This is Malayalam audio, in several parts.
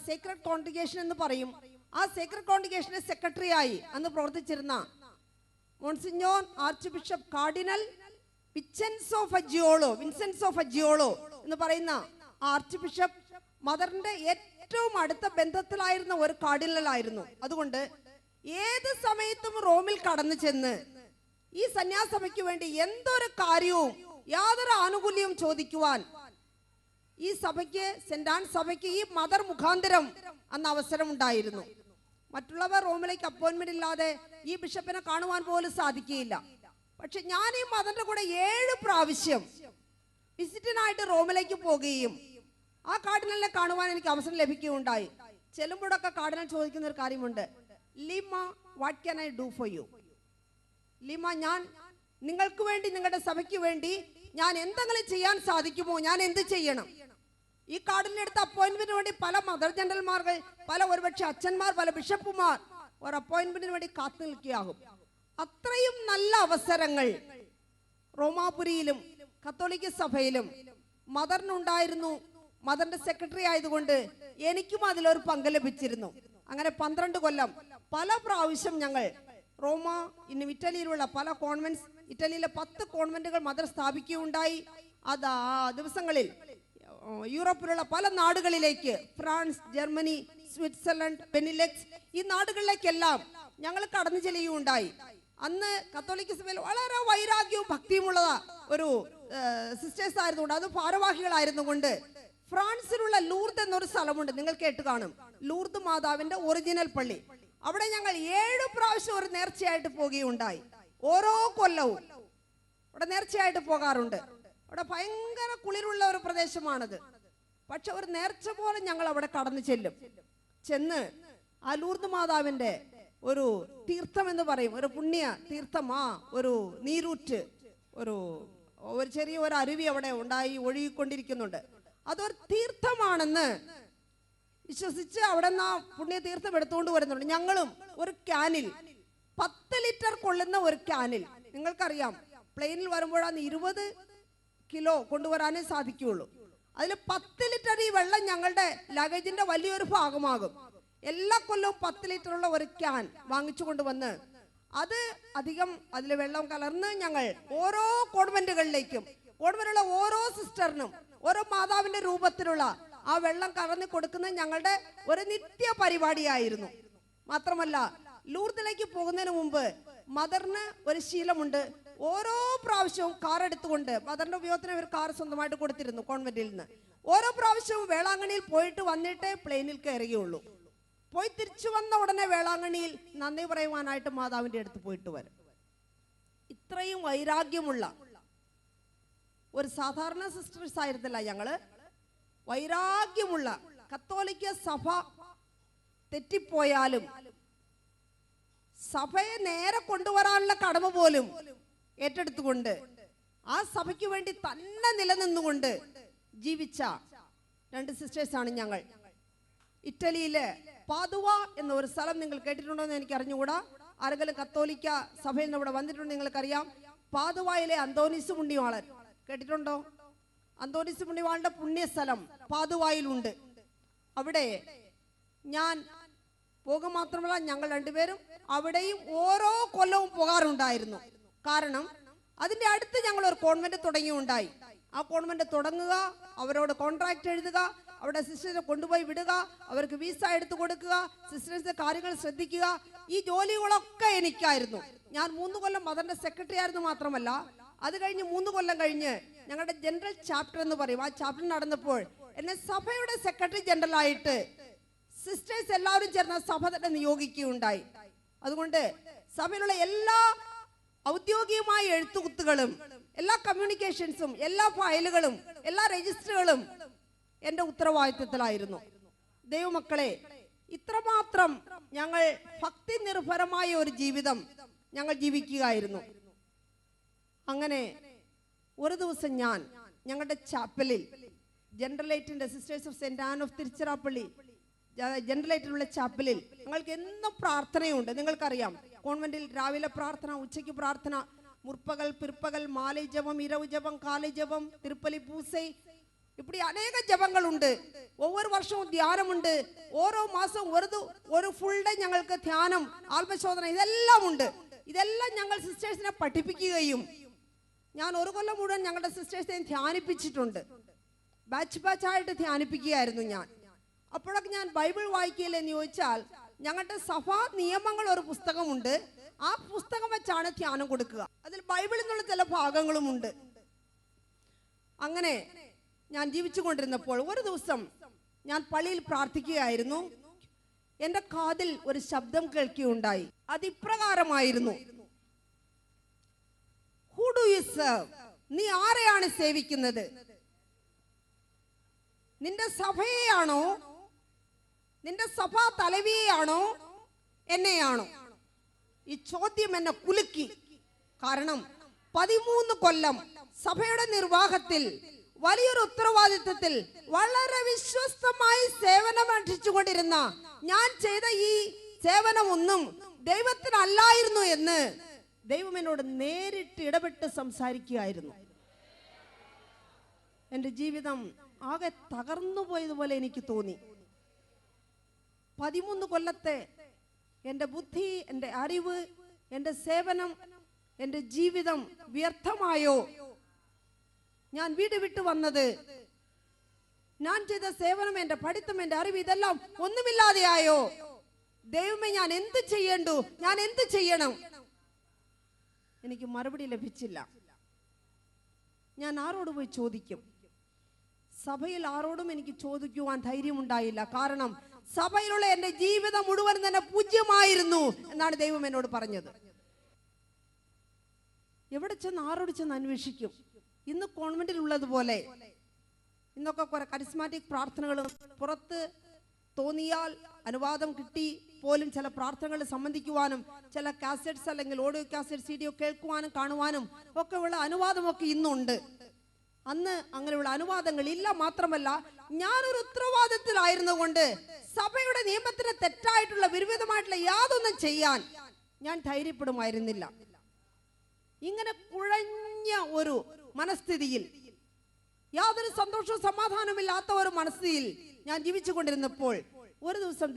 സീക്രട്ട് കോൺഗ്രിഗേഷൻ എന്ന് പറയും. ആ സീക്രട്ട് കോൺഗ്രിഗേഷന്റെ സെക്രട്ടറി ആയി അന്ന് പ്രവർത്തിച്ചിരുന്ന monsignor archbishop cardinal Vincenzo of അജിയോളോ എന്ന് പറയുന്ന ആർച്ച് ബിഷപ്പ് മദറിന്റെ ഏറ്റവും അടുത്ത ബന്ധത്തിലായിരുന്ന ഒരു കാർഡിനൽ ആയിരുന്നു. അതുകൊണ്ട് ഏത് സമയത്തും റോമിൽ കടന്നു ചെന്ന് ഈ സന്യാസഭയ്ക്ക് വേണ്ടി എന്തൊരു കാര്യവും യാതൊരു ആനുകൂല്യവും ചോദിക്കുവാൻ ഈ സഭയ്ക്ക്, സെന്റ് ആൻ സഭയ്ക്ക് ഈ മദർ മുഖാന്തരം അന്ന് അവസരം ഉണ്ടായിരുന്നു. മറ്റുള്ളവർ റോമിലേക്ക് അപ്പോയിന്റ്മെന്റ് ഇല്ലാതെ ഈ ബിഷപ്പിനെ കാണുവാൻ പോലും സാധിക്കുകയില്ല. പക്ഷെ ഞാൻ ഈ മദറിന്റെ കൂടെ 7 പ്രാവശ്യം വിസിറ്റിനായിട്ട് റോമിലേക്ക് പോകുകയും ആ കാർഡിനലിനെ കാണുവാൻ എനിക്ക് അവസരം ലഭിക്കുകയുണ്ടായി. ചെല്ലുമ്പോഴൊക്കെ കാർഡിനൽ ചോദിക്കുന്ന ഒരു കാര്യമുണ്ട്, Leema what can I do for you? Leema, ഞാൻ നിങ്ങൾക്ക് വേണ്ടി, നിങ്ങളുടെ സഭയ്ക്ക് വേണ്ടി ഞാൻ എന്തെങ്കിലും ചെയ്യാൻ സാധിക്കുമോ? ഞാൻ എന്ത് ചെയ്യണം? ഈ കാർഡിനെടുത്ത അപ്പോയിന്റ്മെന്റിന് വേണ്ടി പല മദർ ജനറൽമാർ, പല ഒരുപക്ഷെ അച്ഛന്മാർ, പല ബിഷപ്പുമാർ ഒരു അപ്പോയിന്റ്മെന്റിന് വേണ്ടി കാത്തു നിൽക്കുകയാകും. അത്രയും നല്ല അവസരങ്ങൾ റോമാപുരിയിലും കത്തോലിക്ക സഭയിലും മദറിനുണ്ടായിരുന്നു. മദറിന്റെ സെക്രട്ടറി ആയതുകൊണ്ട് എനിക്കും അതിലൊരു പങ്ക് ലഭിച്ചിരുന്നു. അങ്ങനെ 12 കൊല്ലം പല പ്രാവശ്യം ഞങ്ങൾ റോമ, ഇന്നും ഇറ്റലിയിലുള്ള പല കോൺവെന്റ്സ്, ഇറ്റലിയിലെ 10 കോൺവെന്റുകൾ മദർ സ്ഥാപിക്കുകയുണ്ടായി. അത് ആ ദിവസങ്ങളിൽ യൂറോപ്പിലുള്ള പല നാടുകളിലേക്ക്, ഫ്രാൻസ്, ജർമ്മനി, സ്വിറ്റ്സർലൻഡ്, ബെനിലെക്സ്, ഈ നാടുകളിലേക്കെല്ലാം ഞങ്ങൾ കടന്നു ചെല്ലുകയുണ്ടായി. അന്ന് കത്തോലിക്ക സഭയിൽ വളരെ വൈരാഗ്യവും ഭക്തിയുമുള്ള ഒരു സിസ്റ്റേഴ്സ് ആയിരുന്നുകൊണ്ട്, അത് ഭാരവാഹികളായിരുന്നു കൊണ്ട് ഫ്രാൻസിലുള്ള ലൂർദ് എന്നൊരു സ്ഥലമുണ്ട്, നിങ്ങൾ കേട്ട് കാണും. ലൂർദ് മാതാവിന്റെ ഒറിജിനൽ പള്ളി. അവിടെ ഞങ്ങൾ 7 പ്രാവശ്യം ഒരു നേർച്ചയായിട്ട് പോകുകയുണ്ടായി. ഓരോ കൊല്ലവും അവിടെ നേർച്ചയായിട്ട് പോകാറുണ്ട്. അവിടെ ഭയങ്കര കുളിരുള്ള ഒരു പ്രദേശമാണത്. പക്ഷെ ഒരു നേർച്ച പോലെ ഞങ്ങൾ അവിടെ കടന്നു ചെന്ന് ആ ലൂർദ് മാതാവിന്റെ ഒരു തീർത്ഥം എന്ന് പറയും, ഒരു പുണ്യ തീർത്ഥം, ആ ഒരു നീരൂറ്റ്, ഒരു ചെറിയ ഒരു അരുവി അവിടെ ഉണ്ടായി ഒഴുകിക്കൊണ്ടിരിക്കുന്നുണ്ട്. അതൊരു തീർത്ഥമാണെന്ന് വിശ്വസിച്ച് അവിടെ നിന്ന് ആ പുണ്യ തീർത്ഥം എടുത്തുകൊണ്ട് വരുന്നുണ്ട്. ഞങ്ങളും ഒരു ക്യാനിൽ 10 ലിറ്റർ കൊള്ളുന്ന ഒരു ക്യാനിൽ, നിങ്ങൾക്കറിയാം പ്ലെയിനിൽ വരുമ്പോഴാണ് 20 കിലോ കൊണ്ടുവരാനേ സാധിക്കുകയുള്ളൂ. അതിൽ 10 ലിറ്റർ ഈ വെള്ളം ഞങ്ങളുടെ ലഗേജിന്റെ വലിയൊരു ഭാഗമാകും. എല്ലാ കൊല്ലവും 10 ലിറ്ററുള്ള ഒരു ക്യാൻ വാങ്ങിച്ചു കൊണ്ടുവന്ന് അത് അധികം അതിൽ വെള്ളം കലർന്ന് ഞങ്ങൾ ഓരോ കോൺവെന്റുകളിലേക്കും, കോൺവെന്റിലുള്ള ഓരോ സിസ്റ്ററിനും ഓരോ മാതാവിന്റെ രൂപത്തിലുള്ള ആ വെള്ളം കലർന്ന് കൊടുക്കുന്നത് ഞങ്ങളുടെ ഒരു നിത്യ പരിപാടിയായിരുന്നു. മാത്രമല്ല ലൂർദിലേക്ക് പോകുന്നതിന് മുമ്പ് മദറിന് ഒരു ശീലമുണ്ട്, ഓരോ പ്രാവശ്യവും കാർ എടുത്തുകൊണ്ട്, മദറിന്റെ ഉപയോഗത്തിന് ഒരു കാർ സ്വന്തമായിട്ട് കൊടുത്തിരുന്നു കോൺവെന്റിൽ നിന്ന്. ഓരോ പ്രാവശ്യവും വേളാങ്കണ്ണിയിൽ പോയിട്ട് വന്നിട്ടേ പ്ലെയിനിൽ കയറുകയുള്ളൂ. പോയി തിരിച്ചു വന്ന ഉടനെ വേളാങ്കണ്ണിയിൽ നന്ദി പറയുവാനായിട്ട് മാതാവിന്റെ അടുത്ത് പോയിട്ട് വരും. ഇത്രയും വൈരാഗ്യമുള്ള ഒരു സാധാരണ സിസ്റ്റേഴ്സ് ആയിരുന്നില്ല ഞങ്ങള്. വൈരാഗ്യമുള്ള, കത്തോലിക്ക സഭ തെറ്റിപ്പോയാലും സഭയെ നേരെ കൊണ്ടുവരാനുള്ള കടമ പോലും ഏറ്റെടുത്തുകൊണ്ട് ആ സഭയ്ക്ക് വേണ്ടി തന്നെ നിലനിന്നുകൊണ്ട് ജീവിച്ച 2 സിസ്റ്റേഴ്സാണ് ഞങ്ങൾ. ഇറ്റലിയിലെ പാദുവ എന്ന ഒരു സ്ഥലം നിങ്ങൾ കേട്ടിട്ടുണ്ടോ എന്ന് എനിക്ക് അറിഞ്ഞുകൂടാ. ആരെങ്കിലും കത്തോലിക്ക സഭയിൽ നിന്ന് ഇവിടെ വന്നിട്ടുണ്ടോ നിങ്ങൾക്കറിയാം. പാദുവയിലെ അന്തോനീസ് പുണ്യവാളൻ കേട്ടിട്ടുണ്ടോ? അന്തോനീസ് പുണ്യവാളന്റെ പുണ്യസ്ഥലം പാദുവയിലുണ്ട്. അവിടെ ഞാൻ പോകുക മാത്രമല്ല, ഞങ്ങൾ 2 പേരും അവിടെയും ഓരോ കൊല്ലവും പോകാറുണ്ടായിരുന്നു. കാരണം അതിന്റെ അടുത്ത് ഞങ്ങൾ ഒരു കോൺവെന്റ് തുടങ്ങിയുണ്ടായി. ആ കോൺവെന്റ് തുടങ്ങുക, അവരോട് കോൺട്രാക്ട് എഴുതുക, അവിടെ സിസ്റ്റേഴ്സിനെ കൊണ്ടുപോയി വിടുക, അവർക്ക് വിസ എടുത്തു കൊടുക്കുക, സിസ്റ്റേഴ്സിന്റെ കാര്യങ്ങൾ ശ്രദ്ധിക്കുക, ഈ ജോലികളൊക്കെ എനിക്കായിരുന്നു. ഞാൻ 3 കൊല്ലം മദറിന്റെ സെക്രട്ടറി ആയിരുന്നു. മാത്രമല്ല അത് കഴിഞ്ഞ് 3 കൊല്ലം കഴിഞ്ഞ് ഞങ്ങളുടെ ജനറൽ ചാപ്റ്റർ എന്ന് പറയും, ആ ചാപ്റ്റർ നടന്നപ്പോൾ എന്നെ സഭയുടെ സെക്രട്ടറി ജനറൽ ആയിട്ട് സിസ്റ്റേഴ്സ് എല്ലാവരും ചേർന്ന സഭ തന്നെ നിയോഗിക്കുകയുണ്ടായി. അതുകൊണ്ട് സഭയിലുള്ള എല്ലാ ഔദ്യോഗികമായ എഴുത്തുകുത്തുകളും, എല്ലാ കമ്മ്യൂണിക്കേഷൻസും, എല്ലാ ഫയലുകളും, എല്ലാ രജിസ്റ്ററുകളും എന്റെ ഉത്തരവാദിത്വത്തിലായിരുന്നു. ദൈവമക്കളെ, ഇത്രമാത്രം ഞങ്ങൾ ഭക്തി നിർഭരമായ ഒരു ജീവിതം ഞങ്ങൾ ജീവിക്കുകയായിരുന്നു. അങ്ങനെ ഒരു ദിവസം ഞാൻ ഞങ്ങളുടെ ചാപ്പലിൽ, ജനറലേറ്റിന്റെ sisters of Saint Ann of Tiruchirappalli ജനറലേറ്റിലുള്ള ചാപ്പലിൽ ഞങ്ങൾക്ക് എന്നും പ്രാർത്ഥനയുണ്ട്. നിങ്ങൾക്കറിയാം, കോൺവെന്റിൽ രാവിലെ പ്രാർത്ഥന, ഉച്ചയ്ക്ക് പ്രാർത്ഥന, മുற்பകൽ, പിற்பകൽ, മാലൈ ജപം, ഇരവ് ജപം, കാലൈ ജപം, തിരുപ്പലി പൂസൈ, இப்படி அநேக ஜபங்கள் உண்டு. ஒவ்வொரு வருஷமும் தியானம் உண்டு. ഓരോ മാസവും ഒരു ഫുൾ ഡേ ഞങ്ങൾക്ക് ധ്യാനം, ആത്മശോധന, ഇതെല്ലാം ഉണ്ട്. ഇതെല്ലാം ഞങ്ങൾ സിസ്റ്റേഴ്സിനെ പഠിപ്പിക്കുകയും ഞാൻ ഒരു കൊല്ലം മുഴുവൻ ഞങ്ങളുടെ സിസ്റ്റേഴ്സിനെ ധ്യാനിപ്പിച്ചിട്ടുണ്ട്. ബാച്ചായിട്ട് ധ്യാനിപ്പിക്കുകയായിരുന്നു ഞാൻ. അപ്പോഴൊക്കെ ഞാൻ ബൈബിൾ വായിക്കില്ലെന്ന് ചോദിച്ചാൽ ഞങ്ങളുടെ സഭാ നിയമങ്ങൾ ഒരു പുസ്തകമുണ്ട്. ആ പുസ്തകം വെച്ചാണ് ധ്യാനം കൊടുക്കുക. അതിൽ ബൈബിളിൽ നിന്നുള്ള ചില ഭാഗങ്ങളുമുണ്ട്. അങ്ങനെ ഞാൻ ജീവിച്ചു കൊണ്ടിരുന്നപ്പോൾ ഒരു ദിവസം ഞാൻ പള്ളിയിൽ പ്രാർത്ഥിക്കുകയായിരുന്നു. എന്റെ കാതിൽ ഒരു ശബ്ദം കേൾക്കുകയുണ്ടായി. അതിപ്രകാരമായിരുന്നു, ഹൂ ഡു യു സെർവ്? നീ ആരെയാണ് സേവിക്കുന്നത്? നിന്റെ സഭയെയാണോ, നിന്റെ സഭാ തലവിയെയാണോ, എന്നെയാണോ? ഈ ചോദ്യം എന്നെ കുലുക്കി. കാരണം 13 കൊല്ലം സഭയുടെ നിർവാഹത്തിൽ വലിയൊരു ഉത്തരവാദിത്വത്തിൽ വളരെ വിശ്വസ്തമായി സേവനമനുഷ്ഠിച്ചുകൊണ്ടിരുന്ന ഞാൻ ചെയ്ത ഈ സേവനമൊന്നും ദൈവത്തിനല്ലായിരുന്നു എന്ന് ദൈവം എന്നോട് നേരിട്ട് ഇടപെട്ട് സംസാരിക്കുകയായിരുന്നു. എൻ്റെ ജീവിതം ആകെ തകർന്നു പോയതുപോലെ എനിക്ക് തോന്നി. 13 കൊല്ലത്തെ എൻ്റെ ബുദ്ധി, എൻ്റെ അറിവ്, എൻ്റെ സേവനം, എൻ്റെ ജീവിതം വ്യർത്ഥമായോ? ഞാൻ വീട് വിട്ടു വന്നത്, ഞാൻ ചെയ്ത സേവനം, എൻ്റെ പഠിത്തം, എൻ്റെ അറിവ്, ഇതെല്ലാം ഒന്നുമില്ലാതെയായോ? ദൈവമേ, ഞാൻ എന്ത് ചെയ്യേണ്ടു? ഞാൻ എന്ത് ചെയ്യണം? എനിക്ക് മറുപടി ലഭിച്ചില്ല. ഞാൻ ആരോട് പോയി ചോദിക്കും? സഭയിൽ ആരോടും എനിക്ക് ചോദിക്കുവാൻ ധൈര്യമുണ്ടായില്ല. കാരണം സഭയിലുള്ള എൻ്റെ ജീവിതം മുഴുവൻ തന്നെ പൂജ്യമായിരുന്നു എന്നാണ് ദൈവം എന്നോട് പറഞ്ഞത്. എവിടെ ചെന്ന് ആരോട് ചെന്ന് അന്വേഷിക്കും? ഇന്ന് കോൺവെന്റിൽ ഉള്ളതുപോലെ ഇന്നൊക്കെ കുറെ കരിസ്മാറ്റിക് പ്രാർത്ഥനകൾ പുറത്ത് തോന്നിയാൽ അനുവാദം കിട്ടി പോലും ചില പ്രാർത്ഥനകൾ സംബന്ധിക്കുവാനും ചില കാസറ്റ്സ് അല്ലെങ്കിൽ ഓഡിയോ കാസറ്റ് സീഡിയോ കേൾക്കുവാനും കാണുവാനും ഒക്കെ ഉള്ള അനുവാദമൊക്കെ ഇന്നുണ്ട്. അന്ന് അങ്ങനെയുള്ള അനുവാദങ്ങൾ ഇല്ല. മാത്രമല്ല, ഞാനൊരു ഉത്തരവാദിത്തത്തിലായിരുന്നു കൊണ്ട് സഭയുടെ നിയമത്തിന് തെറ്റായിട്ടുള്ള വിരുദ്ധമായിട്ടുള്ള യാതൊന്നും ചെയ്യാൻ ഞാൻ ധൈര്യപ്പെടുമായിരുന്നില്ല. ഇങ്ങനെ കുഴഞ്ഞ ഒരു മനസ്ഥിതിയിൽ, യാതൊരു സന്തോഷവും സമാധാനമില്ലാത്ത ഒരു മനസ്ഥിതിയിൽ ഞാൻ ജീവിച്ചു കൊണ്ടിരുന്നപ്പോൾ ഒരു ദിവസം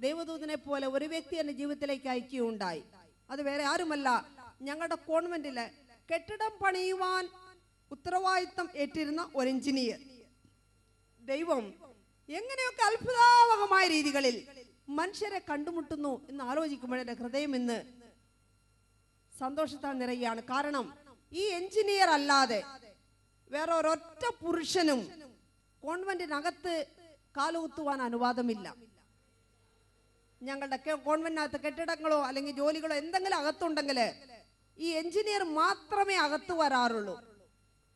ദൈവദൂതനെ പോലെ ഒരു വ്യക്തി എന്റെ ജീവിതത്തിലേക്ക് അയക്കുകയുണ്ടായി. അത് വേറെ ആരുമല്ല, ഞങ്ങളുടെ കോൺവെന്റിലെ കെട്ടിടം പണിയുവാൻ ഉത്തരവാദിത്തം ഏറ്റിരുന്ന ഒരു എഞ്ചിനീയർ. ദൈവം എങ്ങനെയൊക്കെ അത്ഭുതാവഹമായ രീതികളിൽ മനുഷ്യരെ കണ്ടുമുട്ടുന്നു എന്ന് ആലോചിക്കുമ്പോൾ എന്റെ ഹൃദയം ഇന്ന് സന്തോഷത്താൽ നിറയുകയാണ്. കാരണം ഈ എഞ്ചിനീയർ അല്ലാതെ വേറെ ഒരൊറ്റ പുരുഷനും കോൺവെന്റിനകത്ത് കാലുകുത്തുവാൻ അനുവാദമില്ല. ഞങ്ങളുടെ കോൺവെന്റിനകത്ത് കെട്ടിടങ്ങളോ അല്ലെങ്കിൽ ജോലികളോ എന്തെങ്കിലും അകത്തുണ്ടെങ്കിൽ ഈ എഞ്ചിനീയർ മാത്രമേ അകത്ത് വരാറുള്ളൂ.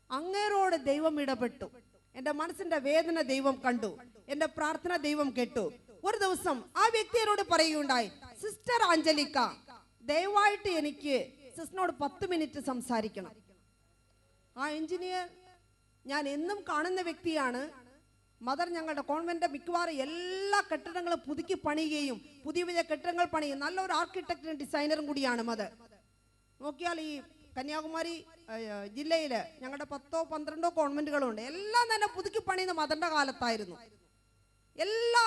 അങ്ങേരോട് ദൈവം ഇടപെട്ടു. എന്റെ മനസ്സിന്റെ വേദന ദൈവം കണ്ടു. എന്റെ പ്രാർത്ഥന ദൈവം കേട്ടു. ഒരു ദിവസം ആ വ്യക്തിയോട് പറയുകയുണ്ടായി, സിസ്റ്റർ ആഞ്ചലിക്ക, ദയവായിട്ട് എനിക്ക് സിസ്റ്ററിനോട് 10 മിനിറ്റ് സംസാരിക്കണം. ആ എഞ്ചിനീയർ ഞാൻ എന്നും കാണുന്ന വ്യക്തിയാണ്. മദർ ഞങ്ങളുടെ കോൺവെന്റ് മിക്കവാറും എല്ലാ കെട്ടിടങ്ങളും പുതുക്കി പണിയുകയും പുതിയ പുതിയ കെട്ടിടങ്ങൾ പണിയും നല്ലൊരു ആർക്കിടെക്റ്റും ഡിസൈനറും കൂടിയാണ് മദർ. നോക്കിയാൽ ഈ കന്യാകുമാരി ജില്ലയിൽ ഞങ്ങളുടെ 10-12 കോൺവെന്റുകളുണ്ട്. എല്ലാം തന്നെ പുതുക്കി പണിയുന്ന മദറിന്റെ കാലത്തായിരുന്നു. എല്ലാ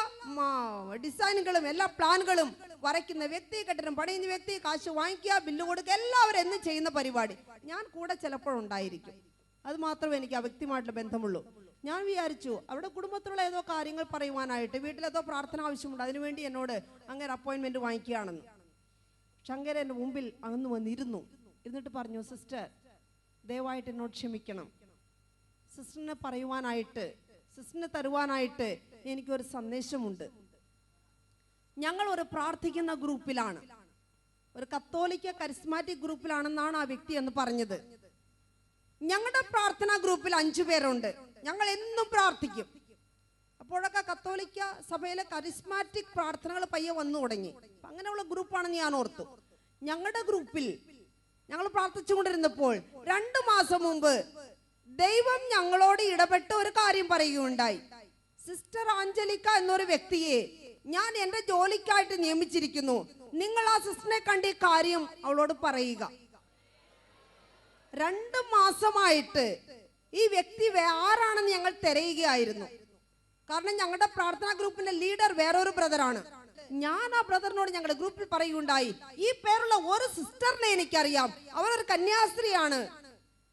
ഡിസൈനുകളും എല്ലാ പ്ലാനുകളും വരയ്ക്കുന്ന വ്യക്തി, കെട്ടിടം പണിയുന്ന വ്യക്തി, കാശ് വാങ്ങിക്കുക, ബില്ല് കൊടുക്കുക, എല്ലാവരും എന്നും ചെയ്യുന്ന പരിപാടി. ഞാൻ കൂടെ ചിലപ്പോഴുണ്ടായിരിക്കും. അത് മാത്രമേ എനിക്ക് ആ വ്യക്തിയുമായിട്ടുള്ള ബന്ധമുള്ളൂ. ഞാൻ വിചാരിച്ചു അവിടെ കുടുംബത്തിലുള്ള ഏതോ കാര്യങ്ങൾ പറയുവാനായിട്ട്, വീട്ടിലേതോ പ്രാർത്ഥന ആവശ്യമുണ്ട്, അതിനുവേണ്ടി എന്നോട് അങ്ങനെ അപ്പോയിന്റ്മെന്റ് വാങ്ങിക്കുകയാണെന്ന്. ശങ്കരൻ എൻ്റെ മുമ്പിൽ അന്ന് വന്നിരുന്നു. എന്നിട്ട് പറഞ്ഞു, സിസ്റ്റർ ദയവായിട്ട് എന്നോട് ക്ഷമിക്കണം. സിസ്റ്ററിനെ പറയുവാനായിട്ട്, സിസ്റ്ററിനെ തരുവാനായിട്ട് എനിക്കൊരു സന്ദേശമുണ്ട്. ഞങ്ങൾ ഒരു പ്രാർത്ഥിക്കുന്ന ഗ്രൂപ്പിലാണ്, ഒരു കത്തോലിക്ക കരിസ്മാറ്റിക് ഗ്രൂപ്പിലാണെന്നാണ് ആ വ്യക്തി എന്ന് പറഞ്ഞത്. ഞങ്ങളുടെ പ്രാർത്ഥനാ ഗ്രൂപ്പിൽ 5 പേരുണ്ട്. ഞങ്ങൾ എന്നും പ്രാർത്ഥിക്കും. അപ്പോഴൊക്കെ കത്തോലിക്ക സഭയിലെ കരിസ്മാറ്റിക് പ്രാർത്ഥനകൾ പയ്യെ വന്നു തുടങ്ങി. അങ്ങനെയുള്ള ഗ്രൂപ്പാണെന്ന് ഞാൻ ഓർത്തു. ഞങ്ങളുടെ ഗ്രൂപ്പിൽ ഞങ്ങൾ പ്രാർത്ഥിച്ചുകൊണ്ടിരുന്നപ്പോൾ 2 മാസം മുമ്പ് ദൈവം ഞങ്ങളോട് ഇടപെട്ട് ഒരു കാര്യം പറയുകയുണ്ടായി. സിസ്റ്റർ ആഞ്ചലിക്ക എന്നൊരു വ്യക്തിയെ ഞാൻ എന്റെ ജോലിക്കായിട്ട് നിയമിച്ചിരിക്കുന്നു. നിങ്ങൾ ആ സിസ്റ്ററിനെ കണ്ട് ഈ കാര്യം അവളോട് പറയുക. 2 മാസമായിട്ട് ഈ വ്യക്തി ആരാണെന്ന് ഞങ്ങൾ തിരയുകയായിരുന്നു. കാരണം ഞങ്ങളുടെ പ്രാർത്ഥനാ ഗ്രൂപ്പിന്റെ ലീഡർ വേറൊരു ബ്രദറാണ്. ഞാൻ ആ ബ്രദറിനോട് ഞങ്ങളുടെ ഗ്രൂപ്പിൽ പറയുകയുണ്ടായി, ഈ പേരുള്ള ഒരു സിസ്റ്ററിനെ എനിക്കറിയാം, അവരൊരു കന്യാസ്ത്രീയാണ്,